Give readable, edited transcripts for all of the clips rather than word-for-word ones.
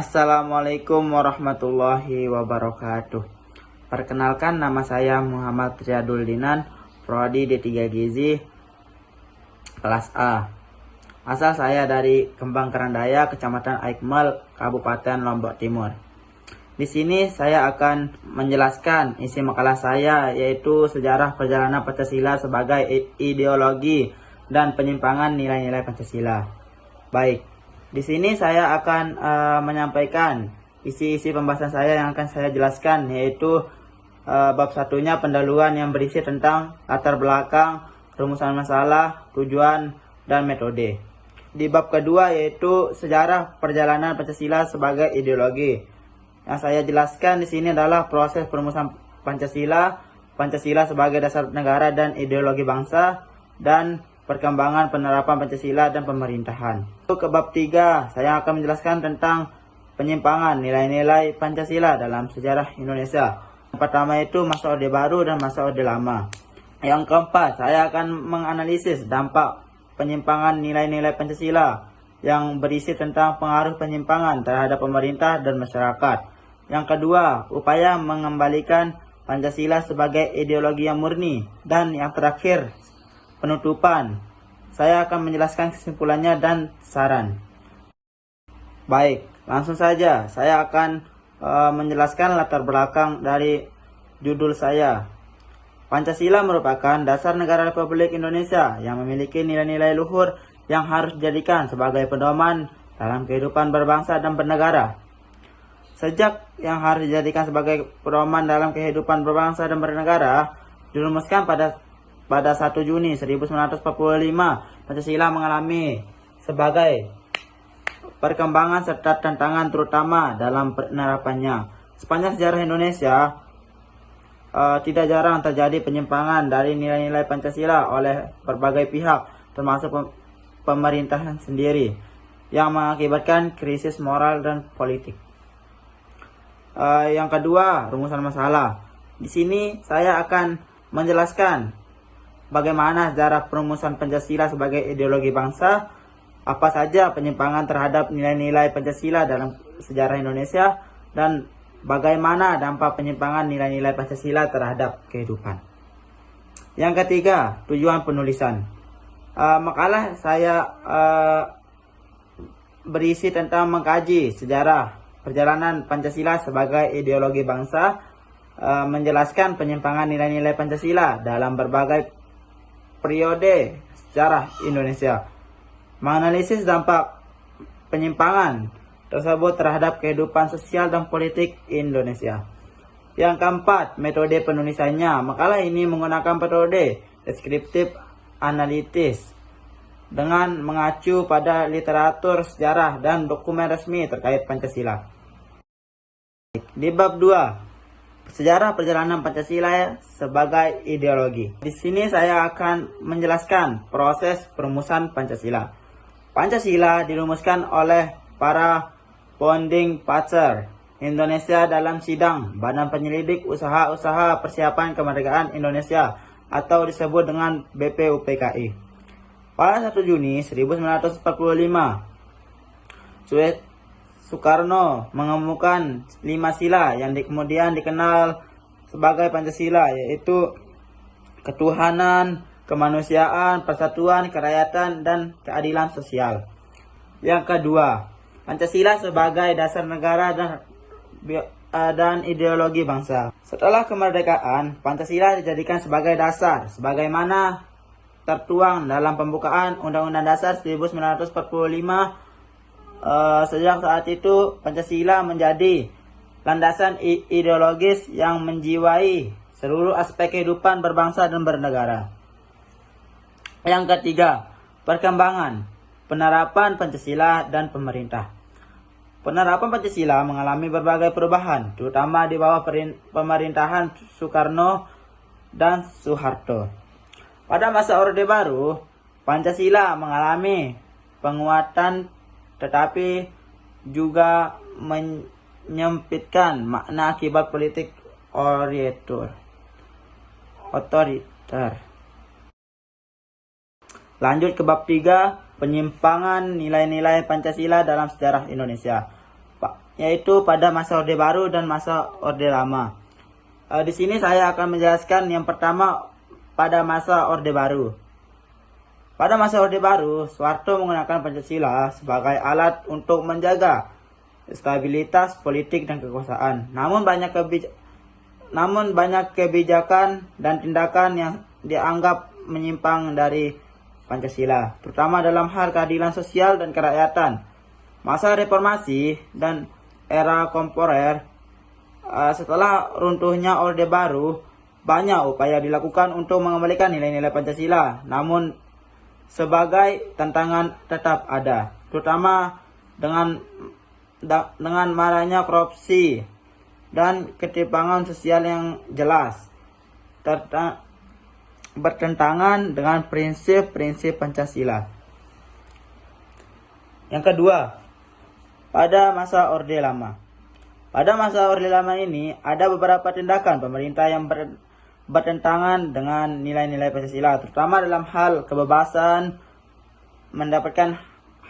Assalamualaikum warahmatullahi wabarakatuh. Perkenalkan, nama saya Muhammad Riyadul Dinan, Prodi D3 Gizi, kelas A. Asal saya dari Kembang Kerandaya, Kecamatan Aikmal, Kabupaten Lombok Timur. Di sini saya akan menjelaskan isi makalah saya, yaitu sejarah perjalanan Pancasila sebagai ideologi dan penyimpangan nilai-nilai Pancasila. Baik. Di sini saya akan menyampaikan isi-isi pembahasan saya yang akan saya jelaskan, yaitu bab satunya pendahuluan yang berisi tentang latar belakang, rumusan masalah, tujuan, dan metode. Di bab kedua yaitu sejarah perjalanan Pancasila sebagai ideologi. Yang saya jelaskan di sini adalah proses perumusan Pancasila, Pancasila sebagai dasar negara dan ideologi bangsa, dan perkembangan penerapan Pancasila dan pemerintahan. Ke bab 3, saya akan menjelaskan tentang penyimpangan nilai-nilai Pancasila dalam sejarah Indonesia. Yang pertama itu masa Orde Baru dan masa Orde Lama. Yang keempat, saya akan menganalisis dampak penyimpangan nilai-nilai Pancasila yang berisi tentang pengaruh penyimpangan terhadap pemerintah dan masyarakat. Yang kedua, upaya mengembalikan Pancasila sebagai ideologi yang murni. Dan yang terakhir, penutupan. Saya akan menjelaskan kesimpulannya dan saran. Baik, langsung saja. Saya akan menjelaskan latar belakang dari judul saya. Pancasila merupakan dasar negara Republik Indonesia yang memiliki nilai-nilai luhur yang harus dijadikan sebagai pedoman dalam kehidupan berbangsa dan bernegara. Sejak yang harus dijadikan sebagai pedoman dalam kehidupan berbangsa dan bernegara dirumuskan pada 1 Juni 1945, Pancasila mengalami sebagai perkembangan serta tantangan terutama dalam penerapannya. Sepanjang sejarah Indonesia, tidak jarang terjadi penyimpangan dari nilai-nilai Pancasila oleh berbagai pihak, termasuk pemerintahan sendiri, yang mengakibatkan krisis moral dan politik. Yang kedua, rumusan masalah. Di sini saya akan menjelaskan bagaimana sejarah perumusan Pancasila sebagai ideologi bangsa, apa saja penyimpangan terhadap nilai-nilai Pancasila dalam sejarah Indonesia, dan bagaimana dampak penyimpangan nilai-nilai Pancasila terhadap kehidupan. Yang ketiga, tujuan penulisan. Makalah saya berisi tentang mengkaji sejarah perjalanan Pancasila sebagai ideologi bangsa, menjelaskan penyimpangan nilai-nilai Pancasila dalam berbagai periode sejarah Indonesia, menganalisis dampak penyimpangan tersebut terhadap kehidupan sosial dan politik Indonesia. Yang keempat, metode penulisannya. Makalah ini menggunakan metode deskriptif analitis dengan mengacu pada literatur sejarah dan dokumen resmi terkait Pancasila. Di bab 2, sejarah perjalanan Pancasila sebagai ideologi. Di sini saya akan menjelaskan proses perumusan Pancasila. Pancasila dirumuskan oleh para founding father Indonesia dalam sidang Badan Penyelidik Usaha-Usaha Persiapan Kemerdekaan Indonesia atau disebut dengan BPUPKI. Pada 1 Juni 1945, Soekarno mengemukakan 5 sila yang kemudian dikenal sebagai Pancasila, yaitu ketuhanan, kemanusiaan, persatuan, kerakyatan, dan keadilan sosial. Yang kedua, Pancasila sebagai dasar negara dan ideologi bangsa. Setelah kemerdekaan, Pancasila dijadikan sebagai dasar, sebagaimana tertuang dalam pembukaan Undang-Undang Dasar 1945. Sejak saat itu, Pancasila menjadi landasan ideologis yang menjiwai seluruh aspek kehidupan berbangsa dan bernegara. Yang ketiga, perkembangan penerapan Pancasila dan pemerintah. Penerapan Pancasila mengalami berbagai perubahan, terutama di bawah pemerintahan Soekarno dan Soeharto. Pada masa Orde Baru, Pancasila mengalami penguatan tetapi juga menyempitkan makna akibat politik otoriter. Lanjut ke bab 3, penyimpangan nilai-nilai Pancasila dalam sejarah Indonesia. yaitu pada masa Orde Baru dan masa Orde Lama. Di sini saya akan menjelaskan yang pertama pada masa Orde Baru. Pada masa Orde Baru, Soeharto menggunakan Pancasila sebagai alat untuk menjaga stabilitas politik dan kekuasaan. Namun banyak kebijakan dan tindakan yang dianggap menyimpang dari Pancasila, terutama dalam hal keadilan sosial dan kerakyatan. Masa reformasi dan era kontemporer, setelah runtuhnya Orde Baru, banyak upaya dilakukan untuk mengembalikan nilai-nilai Pancasila. Namun sebagai tantangan tetap ada, terutama dengan maraknya korupsi dan ketimpangan sosial yang jelas bertentangan dengan prinsip-prinsip Pancasila. Yang kedua, pada masa Orde Lama. Pada masa Orde Lama ini ada beberapa tindakan pemerintah yang bertentangan dengan nilai-nilai Pancasila, terutama dalam hal kebebasan mendapatkan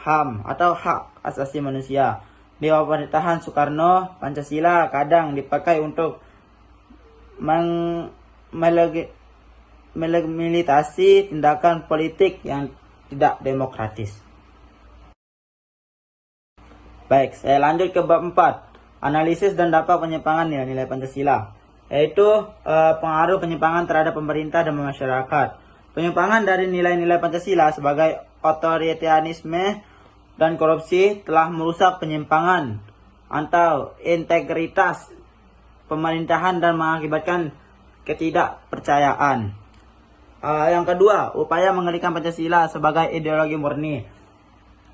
HAM atau hak asasi manusia. Di bawah pemerintahan Soekarno, Pancasila kadang dipakai untuk melegitimasi tindakan politik yang tidak demokratis. Baik, saya lanjut ke bab 4. Analisis dan dampak penyimpangan nilai-nilai Pancasila, yaitu pengaruh penyimpangan terhadap pemerintah dan masyarakat. Penyimpangan dari nilai-nilai Pancasila sebagai otoritarianisme dan korupsi telah merusak penyimpangan atau integritas pemerintahan dan mengakibatkan ketidakpercayaan. Yang kedua, upaya mengalihkan Pancasila sebagai ideologi murni.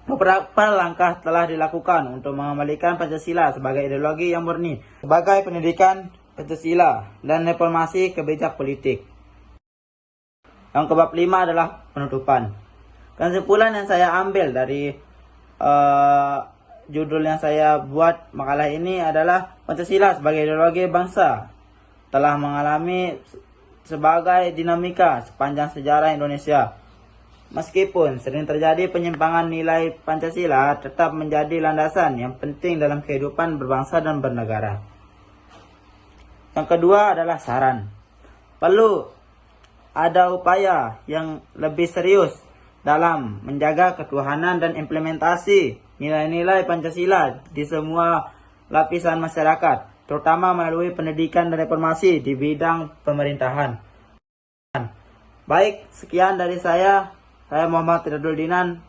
Beberapa langkah telah dilakukan untuk mengembalikan Pancasila sebagai ideologi yang murni, sebagai pendidikan Pancasila dan reformasi kebijak politik. Yang kebab 5 adalah penutupan. Kesimpulan yang saya ambil dari judul yang saya buat makalah ini adalah Pancasila sebagai ideologi bangsa telah mengalami sebagai dinamika sepanjang sejarah Indonesia. Meskipun sering terjadi penyimpangan nilai Pancasila, tetap menjadi landasan yang penting dalam kehidupan berbangsa dan bernegara. Yang kedua adalah saran. Perlu ada upaya yang lebih serius dalam menjaga ketuhanan dan implementasi nilai-nilai Pancasila di semua lapisan masyarakat, terutama melalui pendidikan dan reformasi di bidang pemerintahan. Baik, sekian dari saya. Saya Muhammad Triadul Dinan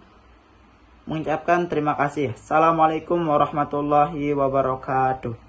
mengucapkan terima kasih. Assalamualaikum warahmatullahi wabarakatuh.